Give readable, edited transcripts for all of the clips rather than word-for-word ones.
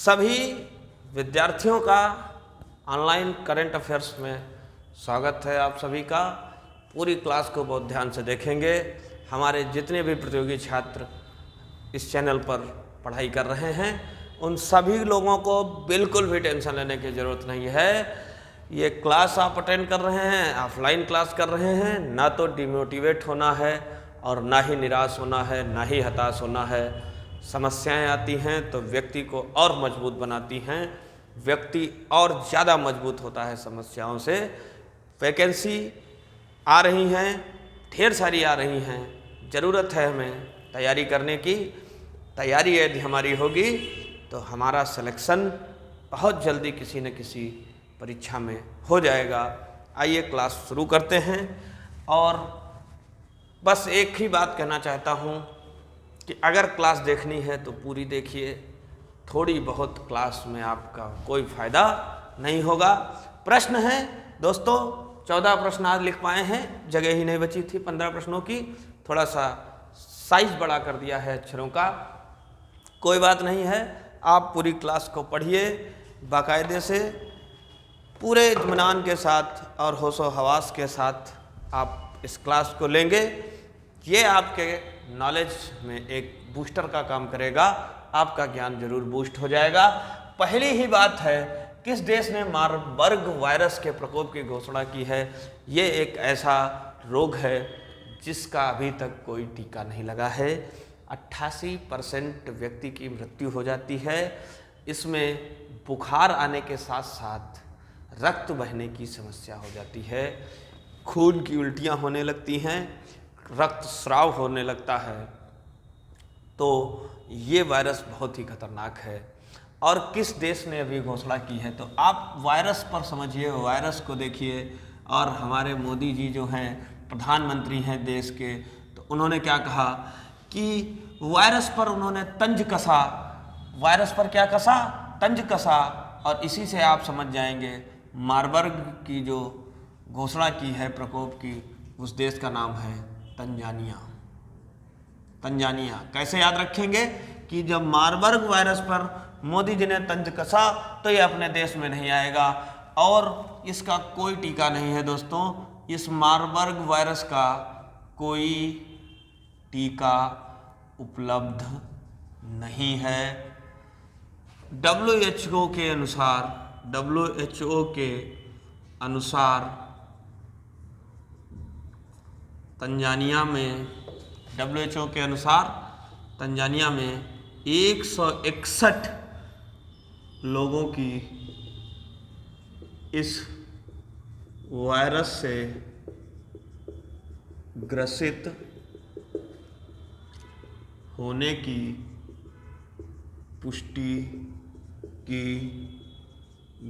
सभी विद्यार्थियों का ऑनलाइन करंट अफेयर्स में स्वागत है। आप सभी का पूरी क्लास को बहुत ध्यान से देखेंगे। हमारे जितने भी प्रतियोगी छात्र इस चैनल पर पढ़ाई कर रहे हैं उन सभी लोगों को बिल्कुल भी टेंशन लेने की ज़रूरत नहीं है। ये क्लास आप अटेंड कर रहे हैं, ऑफलाइन क्लास कर रहे हैं, ना तो डिमोटिवेट होना है और ना ही निराश होना है, ना ही हताश होना है। समस्याएं आती हैं तो व्यक्ति को और मजबूत बनाती हैं, व्यक्ति और ज़्यादा मजबूत होता है समस्याओं से। वैकेंसी आ रही हैं, ढेर सारी आ रही हैं, ज़रूरत है हमें तैयारी करने की। तैयारी यदि हमारी होगी तो हमारा सिलेक्शन बहुत जल्दी किसी न किसी परीक्षा में हो जाएगा। आइए क्लास शुरू करते हैं। और बस एक ही बात कहना चाहता हूँ कि अगर क्लास देखनी है तो पूरी देखिए, थोड़ी बहुत क्लास में आपका कोई फ़ायदा नहीं होगा। प्रश्न है दोस्तों, 14 प्रश्न आज लिख पाए हैं, जगह ही नहीं बची थी 15 प्रश्नों की। थोड़ा सा साइज बड़ा कर दिया है अक्षरों का, कोई बात नहीं है। आप पूरी क्लास को पढ़िए बाकायदे से, पूरे इत्मीनान के साथ और होशो हवास के साथ आप इस क्लास को लेंगे। ये आपके नॉलेज में एक बूस्टर का काम करेगा, आपका ज्ञान जरूर बूस्ट हो जाएगा। पहली ही बात है, किस देश ने मारबर्ग वायरस के प्रकोप की घोषणा की है? ये एक ऐसा रोग है जिसका अभी तक कोई टीका नहीं लगा है। 88% व्यक्ति की मृत्यु हो जाती है। इसमें बुखार आने के साथ साथ रक्त बहने की समस्या हो जाती है, खून की उल्टियाँ होने लगती हैं, रक्त स्राव होने लगता है। तो ये वायरस बहुत ही खतरनाक है। और किस देश ने अभी घोषणा की है? तो आप वायरस पर समझिए, वायरस को देखिए। और हमारे मोदी जी जो हैं प्रधानमंत्री हैं देश के, तो उन्होंने क्या कहा कि वायरस पर उन्होंने तंज कसा। वायरस पर क्या कसा? तंज कसा। और इसी से आप समझ जाएंगे मारबर्ग की जो घोषणा की है प्रकोप की, उस देश का नाम है तंजानिया। तंजानिया कैसे याद रखेंगे कि जब मारबर्ग वायरस पर मोदी जी ने तंज कसा तो ये अपने देश में नहीं आएगा। और इसका कोई टीका नहीं है दोस्तों, इस मारबर्ग वायरस का कोई टीका उपलब्ध नहीं है। WHO के अनुसार तंजानिया में, WHO के अनुसार तंजानिया में 161 लोगों की इस वायरस से ग्रसित होने की पुष्टि की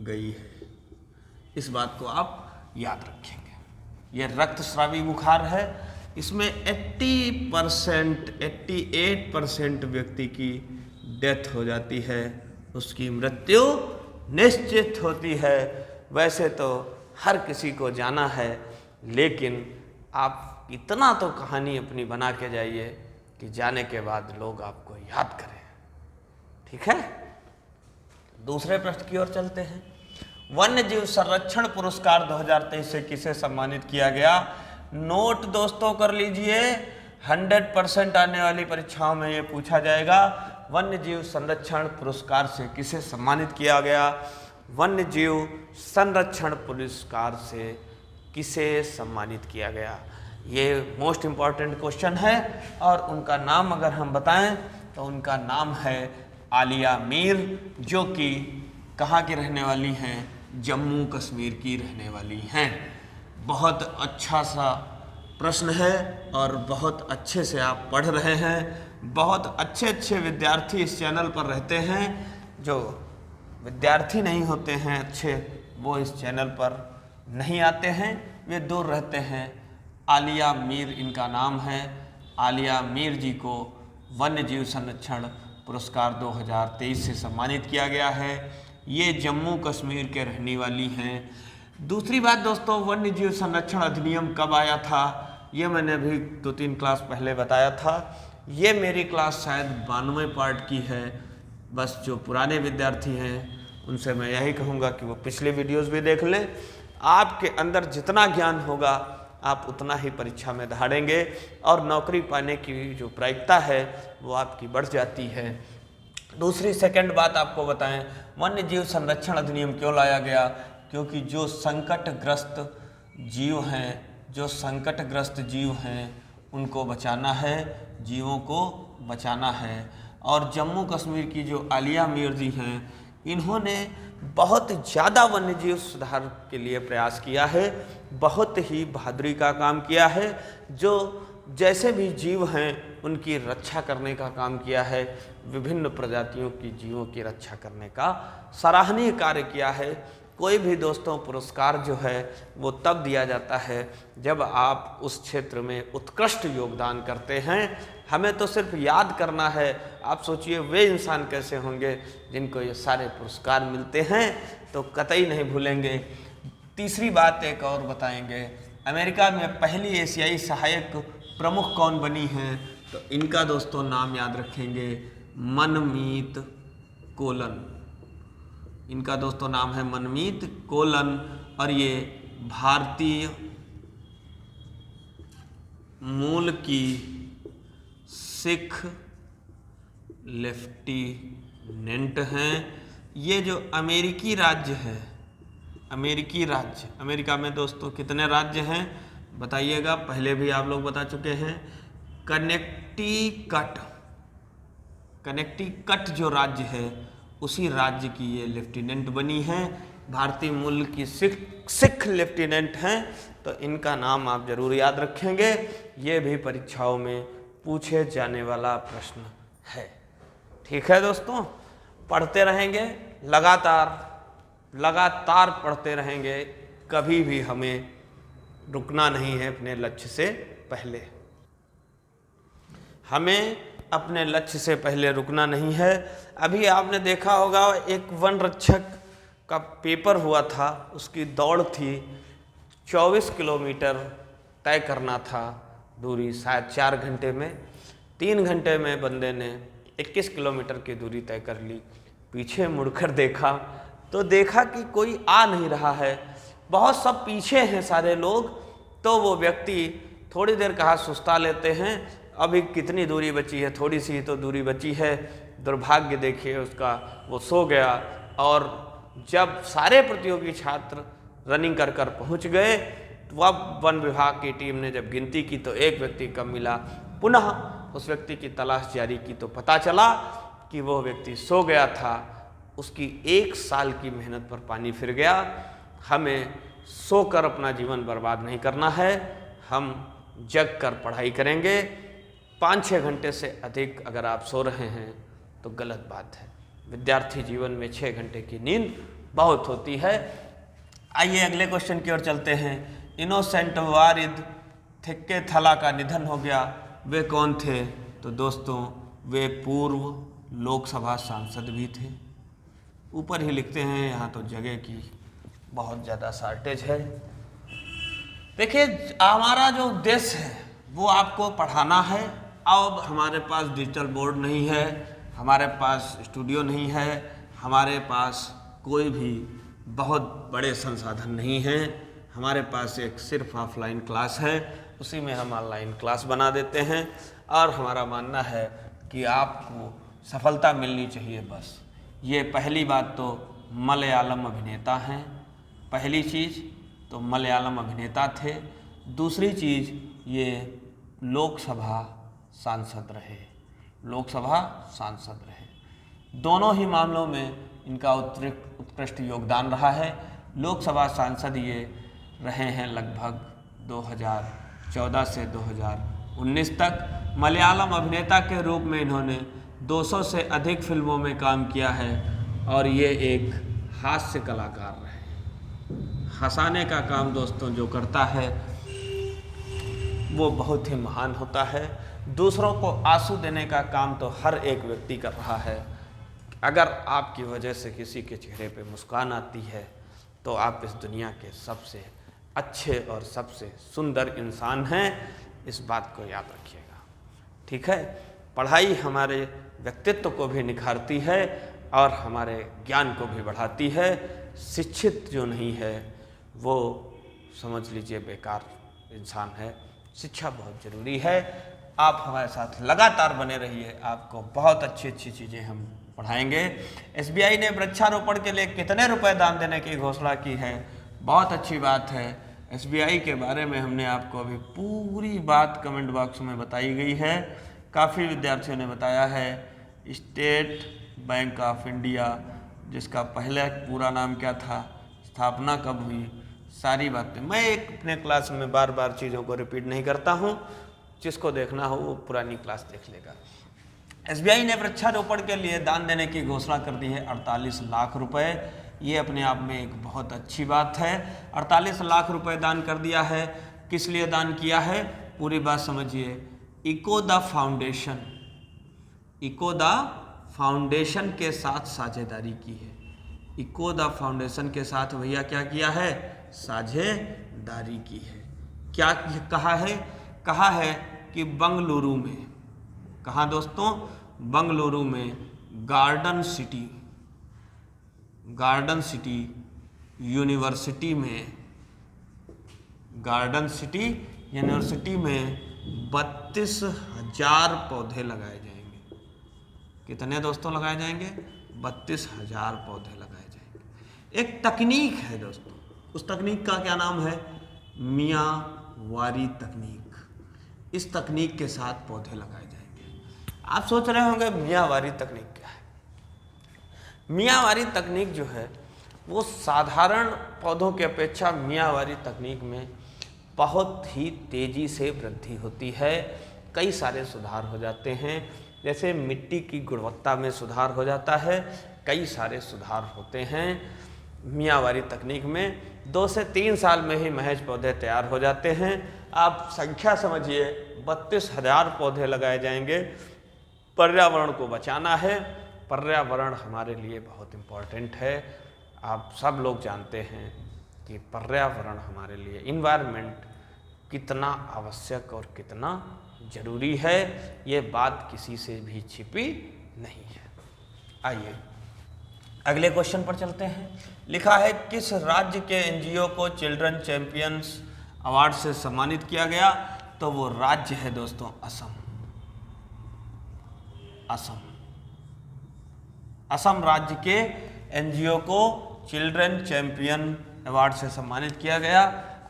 गई है। इस बात को आप याद रखेंगे। यह रक्तस्रावी बुखार है। इसमें 88% व्यक्ति की डेथ हो जाती है, उसकी मृत्यु निश्चित होती है। वैसे तो हर किसी को जाना है, लेकिन आप इतना तो कहानी अपनी बना के जाइए कि जाने के बाद लोग आपको याद करें। ठीक है, दूसरे प्रश्न की ओर चलते हैं। वन्य जीव संरक्षण पुरस्कार 2023 से किसे सम्मानित किया गया? नोट दोस्तों कर लीजिए, 100% आने वाली परीक्षाओं में ये पूछा जाएगा। वन्य जीव संरक्षण पुरस्कार से किसे सम्मानित किया गया? वन्य जीव संरक्षण पुरस्कार से किसे सम्मानित किया गया? ये मोस्ट इम्पॉर्टेंट क्वेश्चन है। और उनका नाम अगर हम बताएं तो उनका नाम है आलिया मीर, जो कि कहाँ की रहने वाली हैं? जम्मू कश्मीर की रहने वाली हैं। बहुत अच्छा सा प्रश्न है और बहुत अच्छे से आप पढ़ रहे हैं। बहुत अच्छे अच्छे विद्यार्थी इस चैनल पर रहते हैं। जो विद्यार्थी नहीं होते हैं अच्छे, वो इस चैनल पर नहीं आते हैं, वे दूर रहते हैं। आलिया मीर इनका नाम है। आलिया मीर जी को वन्य जीव संरक्षण पुरस्कार 2023 से सम्मानित किया गया है। ये जम्मू कश्मीर के रहने वाली हैं। दूसरी बात दोस्तों, वन्य जीव संरक्षण अधिनियम कब आया था? ये मैंने अभी 2-3 क्लास पहले बताया था। ये मेरी क्लास शायद 92वें पार्ट की है। बस जो पुराने विद्यार्थी हैं उनसे मैं यही कहूँगा कि वो पिछले वीडियोज़ भी देख लें। आपके अंदर जितना ज्ञान होगा आप उतना ही परीक्षा में धाड़ेंगे और नौकरी पाने की जो प्रायिकता है वो आपकी बढ़ जाती है। दूसरी सेकंड बात आपको बताएं, वन्य जीव संरक्षण अधिनियम क्यों लाया गया? क्योंकि जो संकटग्रस्त जीव हैं उनको बचाना है, जीवों को बचाना है। और जम्मू कश्मीर की जो आलिया मीर जी हैं इन्होंने बहुत ज़्यादा वन्य जीव सुधार के लिए प्रयास किया है, बहुत ही बहादुरी का काम किया है। जो जैसे भी जीव हैं उनकी रक्षा करने का काम किया है, विभिन्न प्रजातियों की जीवों की रक्षा करने का सराहनीय कार्य किया है। कोई भी दोस्तों पुरस्कार जो है वो तब दिया जाता है जब आप उस क्षेत्र में उत्कृष्ट योगदान करते हैं। हमें तो सिर्फ याद करना है, आप सोचिए वे इंसान कैसे होंगे जिनको ये सारे पुरस्कार मिलते हैं, तो कतई नहीं भूलेंगे। तीसरी बात एक और बताएंगे, अमेरिका में पहली एशियाई सहायक प्रमुख कौन बनी हैं? तो इनका दोस्तों नाम याद रखेंगे, मनमीत कोलन। इनका दोस्तों नाम है मनमीत कोलन और ये भारतीय मूल की सिख लेफ्टिनेंट हैं। ये जो अमेरिकी राज्य है, अमेरिका में दोस्तों कितने राज्य हैं बताइएगा? पहले भी आप लोग बता चुके हैं। कनेक्टिकट जो राज्य है उसी राज्य की ये लेफ्टिनेंट बनी हैं, भारतीय मूल की सिख लेफ्टिनेंट हैं। तो इनका नाम आप जरूर याद रखेंगे, ये भी परीक्षाओं में पूछे जाने वाला प्रश्न है। ठीक है दोस्तों, पढ़ते रहेंगे, लगातार पढ़ते रहेंगे, कभी भी हमें रुकना नहीं है अपने लक्ष्य से पहले। हमें अपने लक्ष्य से पहले रुकना नहीं है। अभी आपने देखा होगा एक वन रक्षक का पेपर हुआ था, उसकी दौड़ थी 24 किलोमीटर तय करना था दूरी, शायद 4 घंटे में। 3 घंटे में बंदे ने 21 किलोमीटर की दूरी तय कर ली। पीछे मुड़कर देखा तो देखा कि कोई आ नहीं रहा है, बहुत सब पीछे हैं सारे लोग। तो वो व्यक्ति थोड़ी देर कहा सुस्ता लेते हैं, अभी कितनी दूरी बची है, थोड़ी सी तो दूरी बची है। दुर्भाग्य देखिए उसका, वो सो गया। और जब सारे प्रतियोगी छात्र रनिंग कर पहुंच गए तो अब वन विभाग की टीम ने जब गिनती की तो एक व्यक्ति कम मिला। पुनः उस व्यक्ति की तलाश जारी की तो पता चला कि वो व्यक्ति सो गया था। उसकी 1 साल की मेहनत पर पानी फिर गया। हमें सोकर अपना जीवन बर्बाद नहीं करना है, हम जग कर पढ़ाई करेंगे। 5-6 घंटे से अधिक अगर आप सो रहे हैं तो गलत बात है। विद्यार्थी जीवन में 6 घंटे की नींद बहुत होती है। आइए अगले क्वेश्चन की ओर चलते हैं। इनोसेंट वारिद थिक्के थला का निधन हो गया, वे कौन थे? तो दोस्तों वे पूर्व लोकसभा सांसद भी थे। ऊपर ही लिखते हैं, यहाँ तो जगह की बहुत ज़्यादा शॉर्टेज है। देखिए हमारा जो उद्देश्य है वो आपको पढ़ाना है। अब हमारे पास डिजिटल बोर्ड नहीं है, हमारे पास स्टूडियो नहीं है, हमारे पास कोई भी बहुत बड़े संसाधन नहीं हैं। हमारे पास एक सिर्फ ऑफलाइन क्लास है, उसी में हम ऑनलाइन क्लास बना देते हैं। और हमारा मानना है कि आपको सफलता मिलनी चाहिए बस। ये पहली बात तो मलयालम अभिनेता हैं, पहली चीज़ तो मलयालम अभिनेता थे। दूसरी चीज़ ये लोकसभा सांसद रहे, दोनों ही मामलों में इनका उत्कृष्ट योगदान रहा है। लोकसभा सांसद ये रहे हैं लगभग 2014 से 2019 तक। मलयालम अभिनेता के रूप में इन्होंने 200 से अधिक फिल्मों में काम किया है और ये एक हास्य कलाकार रहे। हंसाने का काम दोस्तों जो करता है वो बहुत ही महान होता है। दूसरों को आंसू देने का काम तो हर एक व्यक्ति कर रहा है। अगर आपकी वजह से किसी के चेहरे पे मुस्कान आती है तो आप इस दुनिया के सबसे अच्छे और सबसे सुंदर इंसान हैं। इस बात को याद रखिएगा, ठीक है। पढ़ाई हमारे व्यक्तित्व को भी निखारती है और हमारे ज्ञान को भी बढ़ाती है। शिक्षित जो नहीं है वो समझ लीजिए बेकार इंसान है। शिक्षा बहुत ज़रूरी है। आप हमारे साथ लगातार बने रहिए, आपको बहुत अच्छी अच्छी चीज़ें हम पढ़ाएंगे। SBI ने वृक्षारोपण के लिए कितने रुपए दान देने की घोषणा की है? बहुत अच्छी बात है। SBI के बारे में हमने आपको अभी पूरी बात कमेंट बॉक्स में बताई गई है। काफ़ी विद्यार्थियों ने बताया है। स्टेट बैंक ऑफ इंडिया, जिसका पहले पूरा नाम क्या था, स्थापना कब हुई, सारी बातें मैं एक अपने क्लास में बार बार चीज़ों को रिपीट नहीं करता हूँ। जिसको देखना हो वो पुरानी क्लास देख लेगा। SBI ने वृक्षारोपण के लिए दान देने की घोषणा कर दी है 48 लाख रुपए। ये अपने आप में एक बहुत अच्छी बात है। 48 लाख रुपए दान कर दिया है। किस लिए दान किया है, पूरी बात समझिए। इको द फाउंडेशन के साथ साझेदारी की है। इको द फाउंडेशन के साथ भैया क्या किया है, साझेदारी की है। क्या कहा है, कहा है कि बंगलुरु में, कहाँ दोस्तों, बंगलुरु में गार्डन सिटी यूनिवर्सिटी में 32,000 पौधे लगाए जाएंगे। कितने दोस्तों लगाए जाएंगे? 32,000 पौधे लगाए जाएंगे। एक तकनीक है दोस्तों, उस तकनीक का क्या नाम है, मियावारी तकनीक। इस तकनीक के साथ पौधे लगाए जाएंगे। आप सोच रहे होंगे मियावारी तकनीक क्या है? मियावारी तकनीक जो है वो साधारण पौधों की अपेक्षा मियावारी तकनीक में बहुत ही तेज़ी से वृद्धि होती है। कई सारे सुधार हो जाते हैं, जैसे मिट्टी की गुणवत्ता में सुधार हो जाता है। कई सारे सुधार होते हैं मियावारी तकनीक में। 2 से 3 साल में ही महज पौधे तैयार हो जाते हैं। आप संख्या समझिए, 32,000 पौधे लगाए जाएंगे। पर्यावरण को बचाना है। पर्यावरण हमारे लिए बहुत इम्पोर्टेंट है। आप सब लोग जानते हैं कि पर्यावरण हमारे लिए, इन्वायरमेंट कितना आवश्यक और कितना जरूरी है। ये बात किसी से भी छिपी नहीं है। आइए अगले क्वेश्चन पर चलते हैं। लिखा है किस राज्य के NGO को चिल्ड्रन चैंपियंस अवार्ड से सम्मानित किया गया? तो वो राज्य है दोस्तों असम। असम राज्य के NGO को चिल्ड्रन चैंपियन अवार्ड से सम्मानित किया गया।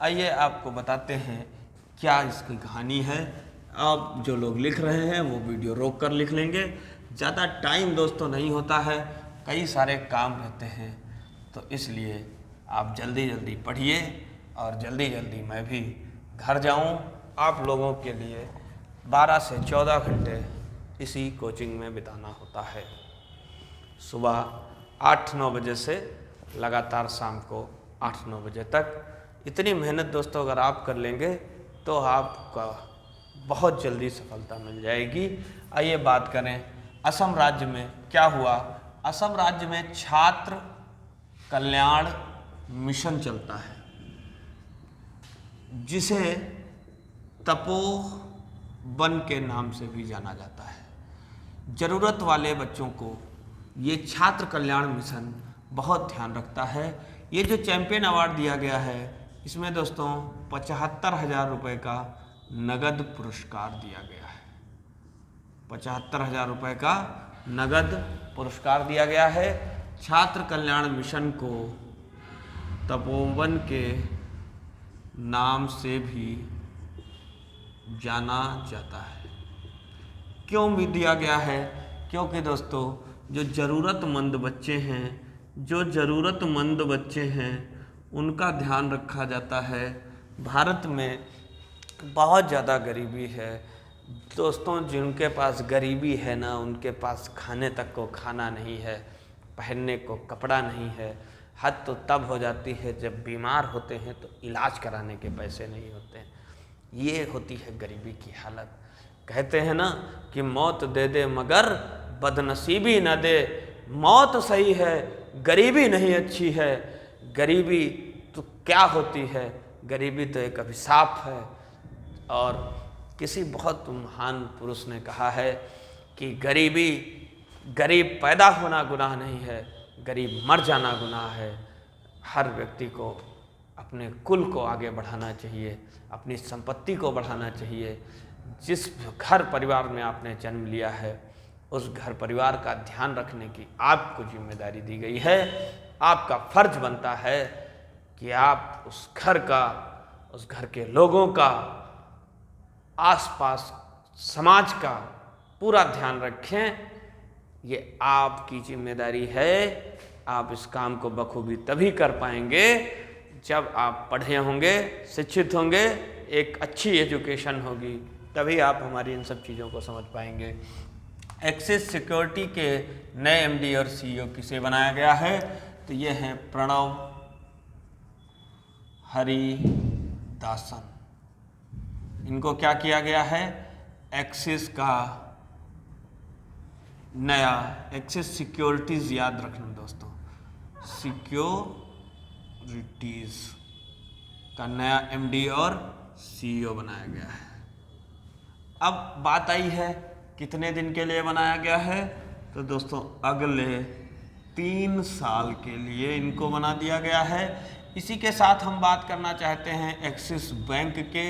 आइए आपको बताते हैं क्या इसकी कहानी है। आप जो लोग लिख रहे हैं वो वीडियो रोक कर लिख लेंगे। ज़्यादा टाइम दोस्तों नहीं होता है, कई सारे काम रहते हैं, तो इसलिए आप जल्दी जल्दी पढ़िए और जल्दी जल्दी मैं भी घर जाऊं। आप लोगों के लिए 12 से 14 घंटे इसी कोचिंग में बिताना होता है। सुबह 8-9 बजे से लगातार शाम को 8-9 बजे तक। इतनी मेहनत दोस्तों अगर आप कर लेंगे तो आपका बहुत जल्दी सफलता मिल जाएगी। आइए बात करें असम राज्य में क्या हुआ। असम राज्य में छात्र कल्याण मिशन चलता है, जिसे तपोवन के नाम से भी जाना जाता है। ज़रूरत वाले बच्चों को ये छात्र कल्याण मिशन बहुत ध्यान रखता है। ये जो चैंपियन अवार्ड दिया गया है, इसमें दोस्तों 75,000 रुपये का नगद पुरस्कार दिया गया है। 75,000 रुपये का नगद पुरस्कार दिया गया है। छात्र कल्याण मिशन को तपोवन के नाम से भी जाना जाता है। क्यों भी दिया गया है? क्योंकि दोस्तों जो ज़रूरतमंद बच्चे हैं उनका ध्यान रखा जाता है। भारत में बहुत ज़्यादा गरीबी है दोस्तों। जिनके पास गरीबी है ना, उनके पास खाने तक को खाना नहीं है, पहनने को कपड़ा नहीं है। हद तो तब हो जाती है जब बीमार होते हैं तो इलाज कराने के पैसे नहीं होते। ये होती है गरीबी की हालत। कहते हैं ना कि मौत दे दे मगर बदनसीबी न दे। मौत सही है, गरीबी नहीं अच्छी है। गरीबी तो क्या होती है? गरीबी तो एक अभिशाप है। और किसी बहुत महान पुरुष ने कहा है कि गरीब पैदा होना गुनाह नहीं है, गरीब मर जाना गुनाह है। हर व्यक्ति को अपने कुल को आगे बढ़ाना चाहिए, अपनी संपत्ति को बढ़ाना चाहिए। जिस घर परिवार में आपने जन्म लिया है उस घर परिवार का ध्यान रखने की आपको जिम्मेदारी दी गई है। आपका फर्ज बनता है कि आप उस घर के लोगों का, आसपास समाज का पूरा ध्यान रखें। ये आपकी जिम्मेदारी है। आप इस काम को बखूबी तभी कर पाएंगे जब आप पढ़े होंगे, शिक्षित होंगे, एक अच्छी एजुकेशन होगी, तभी आप हमारी इन सब चीज़ों को समझ पाएंगे। एक्सिस सिक्योरिटी के नए एमडी और सीईओ किसे बनाया गया है? तो ये हैं प्रणव हरिदासन। इनको क्या किया गया है? एक्सिस का नया, एक्सिस सिक्योरिटीज याद रखना दोस्तों, सिक्योरिटीज का नया एमडी और सीईओ बनाया गया है। अब बात आई है कितने दिन के लिए बनाया गया है? तो दोस्तों अगले 3 साल के लिए इनको बना दिया गया है। इसी के साथ हम बात करना चाहते हैं एक्सिस बैंक के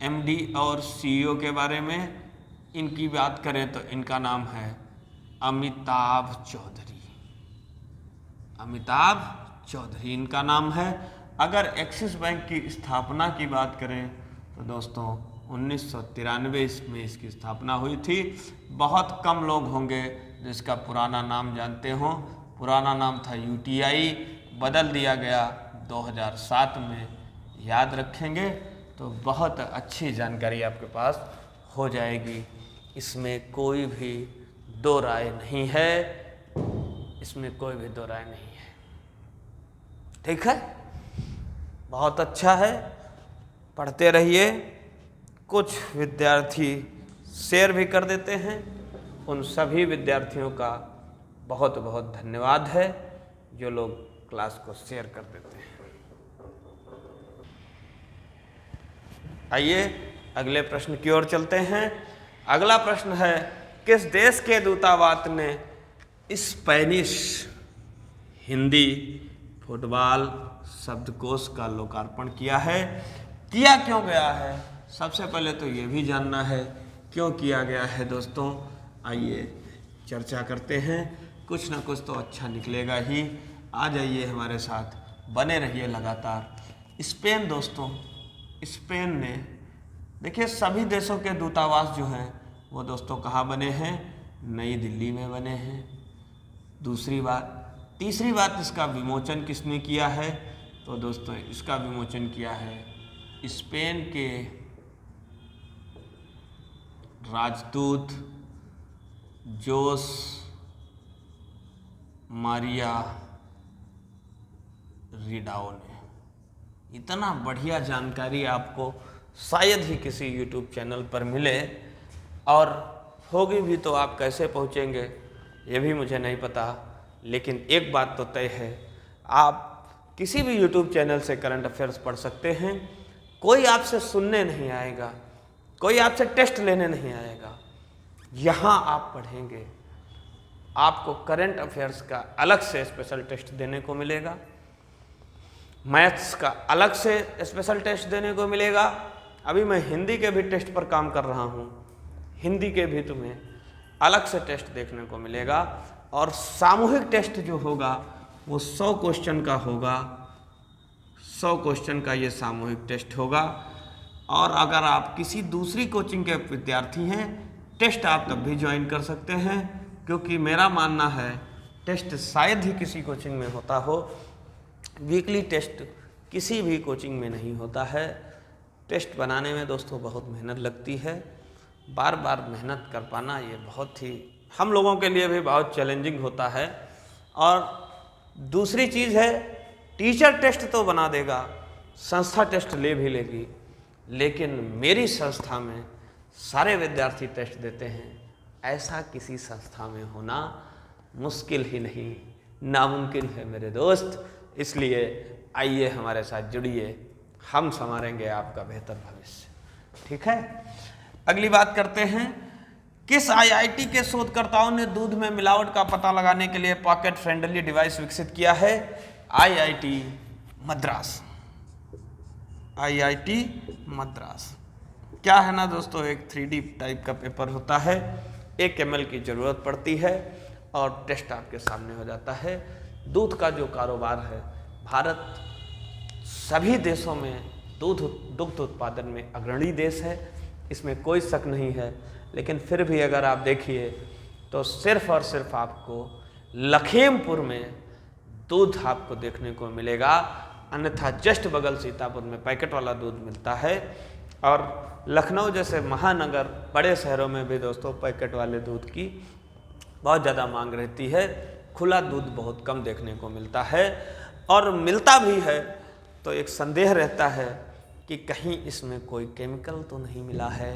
एमडी और सीईओ के बारे में। इनकी बात करें तो इनका नाम है अमिताभ चौधरी। अमिताभ चौधरी इनका नाम है। अगर एक्सिस बैंक की स्थापना की बात करें तो दोस्तों 1993 में इसकी स्थापना हुई थी। बहुत कम लोग होंगे जिसका पुराना नाम जानते हो। पुराना नाम था यूटीआई, बदल दिया गया 2007 में। याद रखेंगे तो बहुत अच्छी जानकारी आपके पास हो जाएगी। इसमें कोई भी दो राय नहीं है, इसमें कोई भी दो राय नहीं है। ठीक है, बहुत अच्छा है, पढ़ते रहिए। कुछ विद्यार्थी शेयर भी कर देते हैं, उन सभी विद्यार्थियों का बहुत बहुत धन्यवाद है जो लोग क्लास को शेयर कर देते हैं। आइए अगले प्रश्न की ओर चलते हैं। अगला प्रश्न है, किस देश के दूतावास ने स्पेनिश हिंदी फुटबॉल शब्दकोश का लोकार्पण किया है? किया क्यों गया है? सबसे पहले तो ये भी जानना है क्यों किया गया है दोस्तों। आइए चर्चा करते हैं, कुछ ना कुछ तो अच्छा निकलेगा ही। आ जाइए हमारे साथ, बने रहिए लगातार। स्पेन दोस्तों, स्पेन ने, देखिए सभी देशों के दूतावास जो हैं वो दोस्तों कहाँ बने हैं? नई दिल्ली में बने हैं। दूसरी बात, तीसरी बात, इसका विमोचन किसने किया है? तो दोस्तों इसका विमोचन किया है स्पेन के राजदूत जोस मारिया रिडाओ ने। इतना बढ़िया जानकारी आपको शायद ही किसी YouTube चैनल पर मिले, और होगी भी तो आप कैसे पहुँचेंगे ये भी मुझे नहीं पता। लेकिन एक बात तो तय है, आप किसी भी YouTube चैनल से करंट अफेयर्स पढ़ सकते हैं। कोई आपसे सुनने नहीं आएगा, कोई आपसे टेस्ट लेने नहीं आएगा। यहाँ आप पढ़ेंगे, आपको करंट अफेयर्स का अलग से स्पेशल टेस्ट देने को मिलेगा, मैथ्स का अलग से स्पेशल टेस्ट देने को मिलेगा। अभी मैं हिंदी के भी टेस्ट पर काम कर रहा हूँ, हिंदी के भी तुम्हें अलग से टेस्ट देखने को मिलेगा। और सामूहिक टेस्ट जो होगा वो 100 क्वेश्चन का होगा, 100 क्वेश्चन का ये सामूहिक टेस्ट होगा। और अगर आप किसी दूसरी कोचिंग के विद्यार्थी हैं, टेस्ट आप तब भी ज्वाइन कर सकते हैं, क्योंकि मेरा मानना है टेस्ट शायद ही किसी कोचिंग में होता हो। वीकली टेस्ट किसी भी कोचिंग में नहीं होता है। टेस्ट बनाने में दोस्तों बहुत मेहनत लगती है, बार बार मेहनत कर पाना ये बहुत ही हम लोगों के लिए भी बहुत चैलेंजिंग होता है। और दूसरी चीज़ है, टीचर टेस्ट तो बना देगा, संस्था टेस्ट ले भी लेगी, लेकिन मेरी संस्था में सारे विद्यार्थी टेस्ट देते हैं। ऐसा किसी संस्था में होना मुश्किल ही नहीं, नामुमकिन है मेरे दोस्त। इसलिए आइए हमारे साथ जुड़िए, हम संवारेंगे आपका बेहतर भविष्य। ठीक है, अगली बात करते हैं किस आईआईटी के शोधकर्ताओं ने दूध में मिलावट का पता लगाने के लिए पॉकेट फ्रेंडली डिवाइस विकसित किया है? आईआईटी मद्रास। आईआईटी मद्रास। क्या है ना दोस्तों, एक 3D टाइप का पेपर होता है, 1 ml की ज़रूरत पड़ती है और टेस्ट आपके सामने हो जाता है। दूध का जो कारोबार है, भारत सभी देशों में दुग्ध उत्पादन में अग्रणी देश है, इसमें कोई शक नहीं है। लेकिन फिर भी अगर आप देखिए तो सिर्फ और सिर्फ आपको लखीमपुर में दूध आपको देखने को मिलेगा, अन्यथा जस्ट बगल सीतापुर में पैकेट वाला दूध मिलता है। और लखनऊ जैसे महानगर बड़े शहरों में भी दोस्तों पैकेट वाले दूध की बहुत ज़्यादा मांग रहती है। खुला दूध बहुत कम देखने को मिलता है, और मिलता भी है तो एक संदेह रहता है कि कहीं इसमें कोई केमिकल तो नहीं मिला है,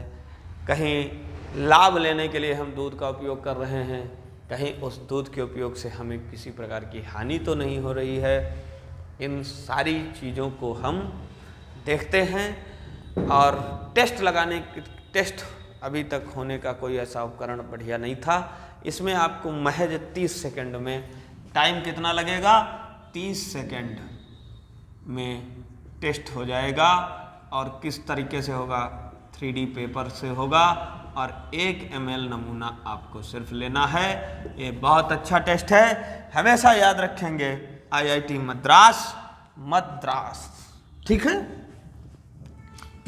कहीं लाभ लेने के लिए हम दूध का उपयोग कर रहे हैं, कहीं उस दूध के उपयोग से हमें किसी प्रकार की हानि तो नहीं हो रही है। इन सारी चीज़ों को हम देखते हैं। और टेस्ट अभी तक होने का कोई ऐसा उपकरण बढ़िया नहीं था। इसमें आपको महज 30 सेकंड में, टाइम कितना लगेगा? 30 सेकंड में टेस्ट हो जाएगा। और किस तरीके से होगा? 3D पेपर से होगा, और 1 ml नमूना आपको सिर्फ लेना है। ये बहुत अच्छा टेस्ट है, हमेशा याद रखेंगे, आईआईटी मद्रास। ठीक है।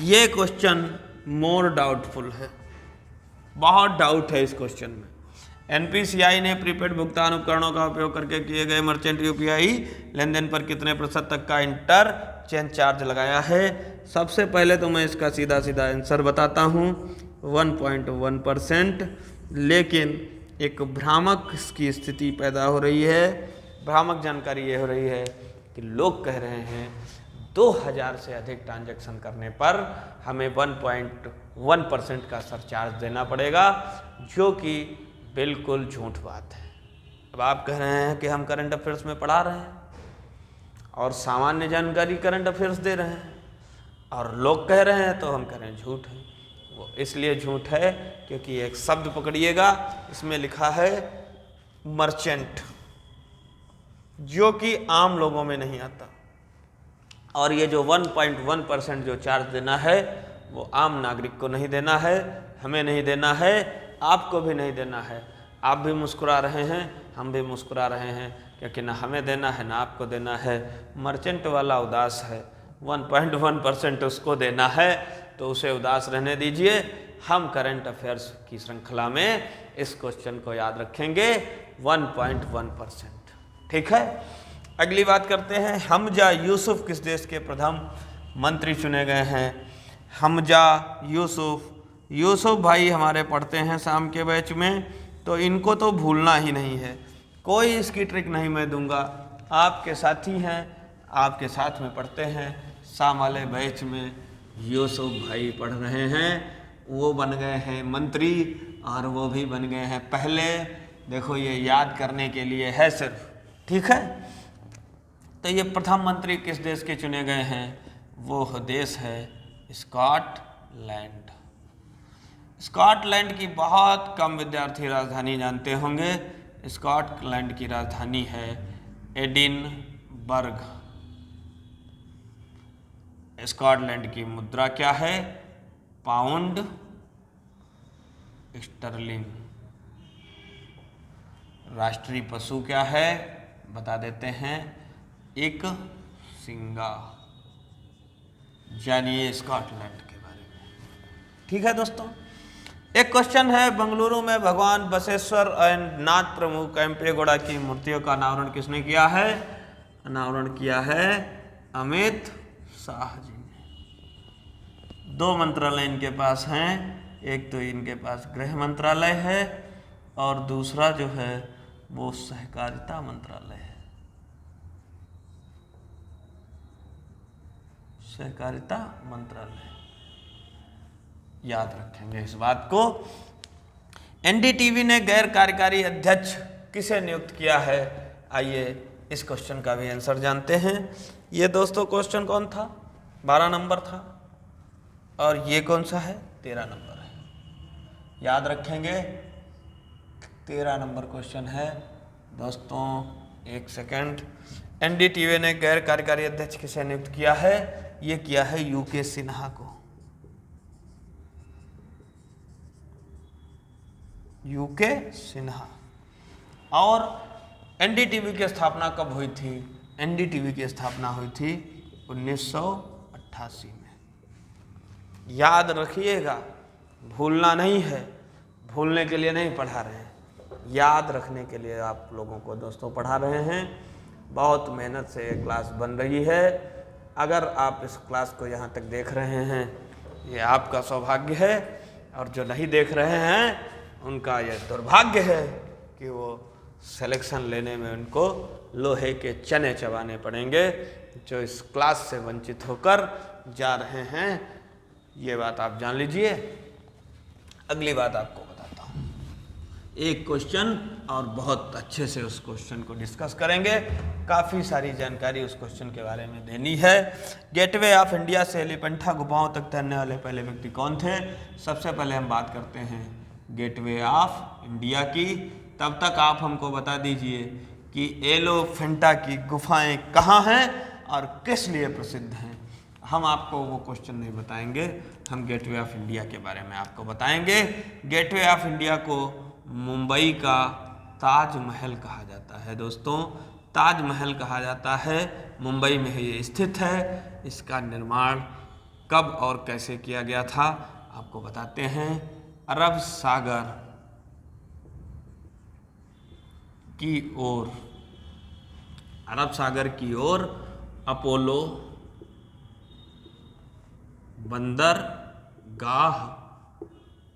ये क्वेश्चन मोर डाउटफुल है, बहुत डाउट है इस क्वेश्चन में। एनपीसीआई ने प्रीपेड भुगतान उपकरणों का उपयोग करके किए गए मर्चेंट यूपीआई लेनदेन पर कितने प्रतिशत तक का इंटरचेंज चार्ज लगाया है? सबसे पहले तो मैं इसका सीधा सीधा आंसर बताता हूँ, 1.1%। लेकिन एक भ्रामक की स्थिति पैदा हो रही है। भ्रामक जानकारी ये हो रही है कि लोग कह रहे हैं 2000 से अधिक ट्रांजैक्शन करने पर हमें 1.1% का सरचार्ज देना पड़ेगा, जो कि बिल्कुल झूठ बात है। अब आप कह रहे हैं कि हम करंट अफेयर्स में पढ़ा रहे हैं और सामान्य जानकारी करंट अफेयर्स दे रहे हैं, और लोग कह रहे हैं तो हम कह रहे हैं झूठ है। वो इसलिए झूठ है क्योंकि एक शब्द पकड़िएगा, इसमें लिखा है मर्चेंट, जो कि आम लोगों में नहीं आता। और ये जो 1.1% जो चार्ज देना है वो आम नागरिक को नहीं देना है, हमें नहीं देना है, आपको भी नहीं देना है। आप भी मुस्कुरा रहे हैं, हम भी मुस्कुरा रहे हैं, क्योंकि ना हमें देना है ना आपको देना है। मर्चेंट वाला उदास है, 1.1% उसको देना है, तो उसे उदास रहने दीजिए। हम करंट अफेयर्स की श्रृंखला में इस क्वेश्चन को याद रखेंगे, 1.1%। ठीक है। अगली बात करते हैं, हमजा यूसुफ किस देश के प्रधानमंत्री चुने गए हैं? हमजा यूसुफ भाई हमारे पढ़ते हैं शाम के बैच में, तो इनको तो भूलना ही नहीं है। कोई इसकी ट्रिक नहीं मैं दूंगा, आपके साथी हैं, आपके साथ में पढ़ते हैं। शाम वाले बैच में यूसुफ भाई पढ़ रहे हैं, वो बन गए हैं मंत्री, और वो भी बन गए हैं पहले। देखो ये याद करने के लिए है सिर्फ। ठीक है। तो ये प्रधानमंत्री किस देश के चुने गए हैं? वो देश है स्कॉटलैंड। स्कॉटलैंड की बहुत कम विद्यार्थी राजधानी जानते होंगे। स्कॉटलैंड की राजधानी है एडिनबर्ग। स्कॉटलैंड की मुद्रा क्या है? Pound sterling. राष्ट्रीय पशु क्या है? बता देते हैं, एक सिंगा। जानिए स्कॉटलैंड के बारे में। ठीक है दोस्तों। एक क्वेश्चन है, बेंगलुरु में भगवान बसवेश्वर एंड नाथ प्रमुख केम्पेगौड़ा की मूर्तियों का अनावरण किसने किया है? अनावरण किया है अमित शाह जी ने। 2 मंत्रालय इनके पास हैं, एक तो इनके पास गृह मंत्रालय है और दूसरा जो है वो सहकारिता मंत्रालय है। सहकारिता मंत्रालय, याद रखेंगे इस बात को। एनडीटीवी ने गैर कार्यकारी अध्यक्ष किसे नियुक्त किया है? आइए इस क्वेश्चन का भी आंसर जानते हैं। ये दोस्तों क्वेश्चन कौन था? 12 नंबर था, और ये कौन सा है? 13 नंबर है। याद रखेंगे। 13 नंबर क्वेश्चन है दोस्तों। एक सेकंड। एनडीटीवी ने गैर कार्यकारी अध्यक्ष किसे नियुक्त किया है? ये किया है यूके सिन्हा को। यूके सिन्हा। और एनडीटीवी की स्थापना कब हुई थी? एनडीटीवी की स्थापना हुई थी 1988 में। याद रखिएगा, भूलना नहीं है। भूलने के लिए नहीं पढ़ा रहे हैं, याद रखने के लिए आप लोगों को दोस्तों पढ़ा रहे हैं। बहुत मेहनत से ये क्लास बन रही है। अगर आप इस क्लास को यहाँ तक देख रहे हैं, ये आपका सौभाग्य है, और जो नहीं देख रहे हैं उनका यह दुर्भाग्य है कि वो सिलेक्शन लेने में उनको लोहे के चने चबाने पड़ेंगे, जो इस क्लास से वंचित होकर जा रहे हैं। ये बात आप जान लीजिए। अगली बात आपको बताता हूँ। एक क्वेश्चन और बहुत अच्छे से उस क्वेश्चन को डिस्कस करेंगे। काफ़ी सारी जानकारी उस क्वेश्चन के बारे में देनी है। गेटवे ऑफ इंडिया से एलिफेंटा गुफाओं तक तैरने वाले पहले व्यक्ति कौन थे? सबसे पहले हम बात करते हैं गेटवे ऑफ इंडिया की। तब तक आप हमको बता दीजिए कि एलिफेंटा की गुफाएं कहाँ हैं और किस लिए प्रसिद्ध हैं। हम आपको वो क्वेश्चन नहीं बताएंगे, हम गेटवे ऑफ इंडिया के बारे में आपको बताएंगे। गेटवे ऑफ इंडिया को मुंबई का ताजमहल कहा जाता है दोस्तों। ताजमहल कहा जाता है, मुंबई में ये स्थित है। इसका निर्माण कब और कैसे किया गया था आपको बताते हैं। अरब सागर की ओर, अरब सागर की ओर अपोलो बंदरगाह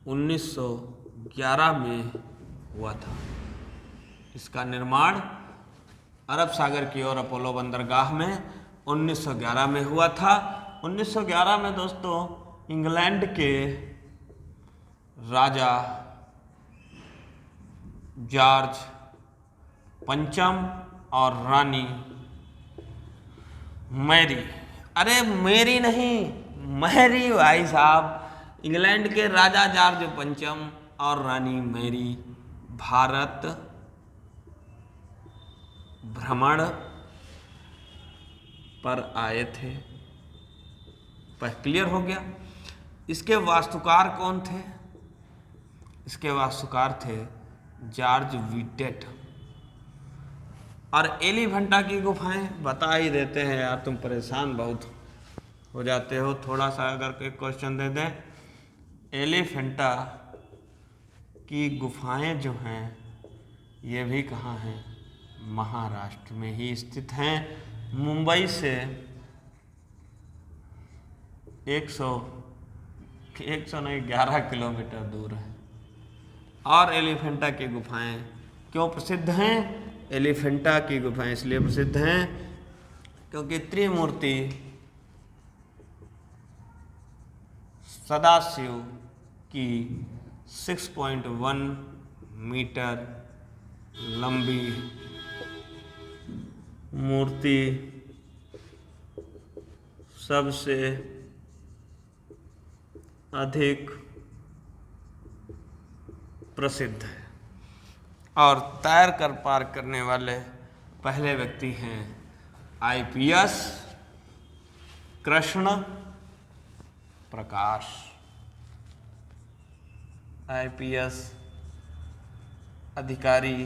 1911 में हुआ था। इसका निर्माण अरब सागर की ओर अपोलो बंदरगाह में 1911 में हुआ था। 1911 में दोस्तों इंग्लैंड के राजा जॉर्ज पंचम और रानी मैरी, अरे मेरी नहीं, मैरी भाई साहब, इंग्लैंड के राजा जॉर्ज पंचम और रानी मैरी भारत भ्रमण पर आए थे। पर क्लियर हो गया। इसके वास्तुकार कौन थे? इसके वास्तुकार थे जॉर्ज व्हिटेट। और एलिफेंटा की गुफाएं बता ही देते हैं यार, तुम परेशान बहुत हो जाते हो। थोड़ा सा अगर एक क्वेश्चन दे दें, एलिफेंटा की गुफाएं जो हैं ये भी कहाँ हैं? महाराष्ट्र में ही स्थित हैं। मुंबई से 11 किलोमीटर दूर है। और एलिफेंटा की गुफाएं क्यों प्रसिद्ध हैं? एलिफेंटा की गुफाएं इसलिए प्रसिद्ध हैं क्योंकि त्रिमूर्ति सदाशिव की 6.1 मीटर लंबी मूर्ति सबसे अधिक प्रसिद्ध है। और तैर कर पार करने वाले पहले व्यक्ति हैं आईपीएस कृष्ण प्रकाश। आईपीएस अधिकारी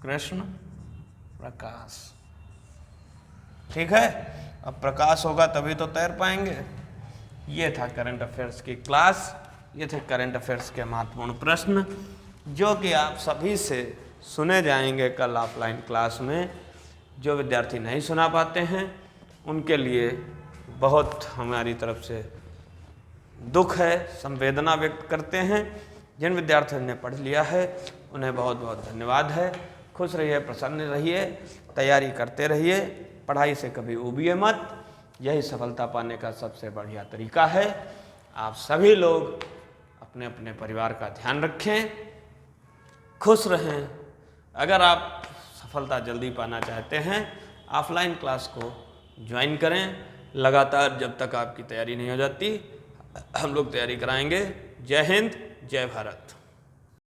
कृष्ण प्रकाश। ठीक है, अब प्रकाश होगा तभी तो तैर पाएंगे। ये था करंट अफेयर्स की क्लास। ये थे करंट अफेयर्स के महत्वपूर्ण प्रश्न जो कि आप सभी से सुने जाएंगे कल ऑफलाइन क्लास में। जो विद्यार्थी नहीं सुना पाते हैं उनके लिए बहुत हमारी तरफ से दुख है, संवेदना व्यक्त करते हैं। जिन विद्यार्थियों ने पढ़ लिया है उन्हें बहुत बहुत धन्यवाद है। खुश रहिए, प्रसन्न रहिए, तैयारी करते रहिए, पढ़ाई से कभी ऊबिए मत। यही सफलता पाने का सबसे बढ़िया तरीका है। आप सभी लोग अपने अपने परिवार का ध्यान रखें, खुश रहें। अगर आप सफलता जल्दी पाना चाहते हैं ऑफलाइन क्लास को ज्वाइन करें लगातार, जब तक आपकी तैयारी नहीं हो जाती। हम लोग तैयारी कराएंगे। जय हिंद, जय भारत।